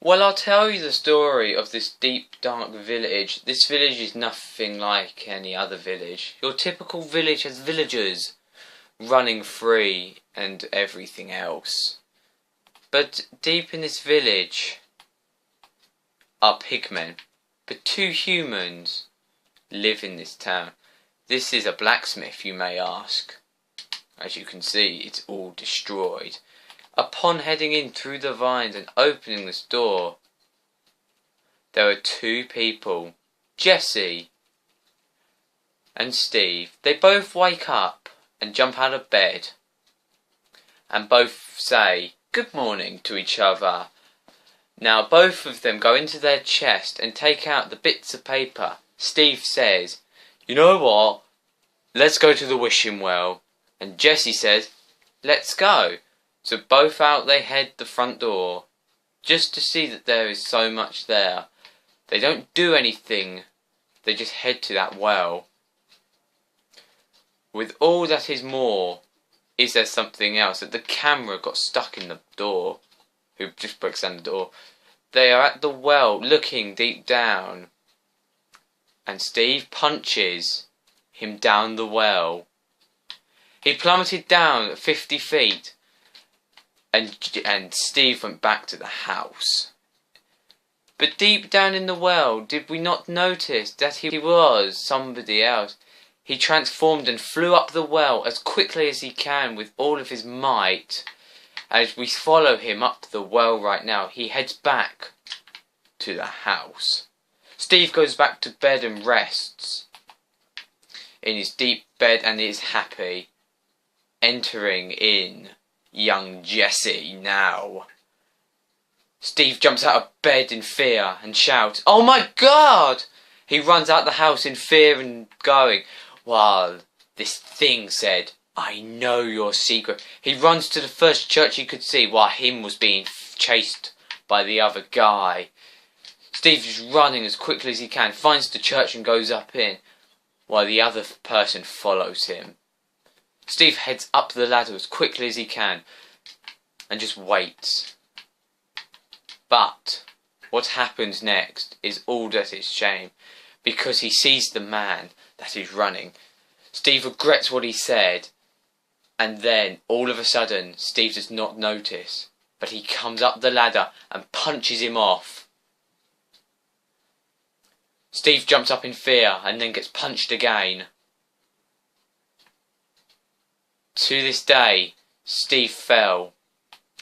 Well, I'll tell you the story of this deep, dark village. This village is nothing like any other village. Your typical village has villagers running free and everything else. But deep in this village are pigmen. But two humans live in this town. This is a blacksmith, you may ask. As you can see, it's all destroyed. Upon heading in through the vines and opening this door, there are two people, Jesse and Steve. They both wake up and jump out of bed and both say good morning to each other. Now both of them go into their chest and take out the bits of paper. Steve says, "You know what? Let's go to the wishing well." And Jesse says, "Let's go." So both out they head the front door, just to see that there is so much there. They don't do anything, they just head to that well. With all that is more, is there something else, that the camera got stuck in the door, who just breaks down the door. They are at the well, looking deep down, and Steve punches him down the well. He plummeted down 50 feet. And Steve went back to the house. But deep down in the well, did we not notice that he was somebody else? He transformed and flew up the well as quickly as he can with all of his might. As we follow him up the well right now, he heads back to the house. Steve goes back to bed and rests in his deep bed and is happy. Entering in young Jesse now. Steve jumps out of bed in fear and shouts, "Oh my God!" He runs out the house in fear and going, while this thing said, "I know your secret." He runs to the first church he could see while him was being chased by the other guy. Steve is running as quickly as he can, finds the church and goes up in, while the other person follows him. Steve heads up the ladder as quickly as he can and just waits. But what happens next is all that is shame, because he sees the man that is running. Steve regrets what he said, and then all of a sudden Steve does not notice, but he comes up the ladder and punches him off. Steve jumps up in fear and then gets punched again. To this day, Steve fell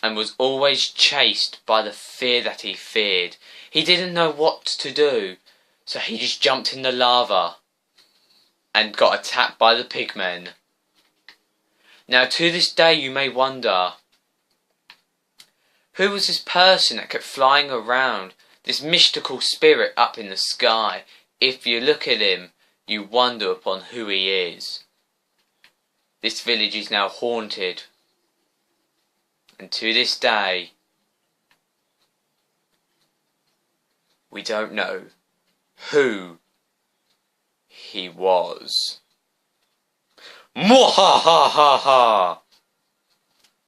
and was always chased by the fear that he feared. He didn't know what to do, so he just jumped in the lava and got attacked by the pigmen. Now to this day you may wonder, who was this person that kept flying around, this mystical spirit up in the sky? If you look at him, you wonder upon who he is. This village is now haunted, and to this day, we don't know who he was. Mwahahaha!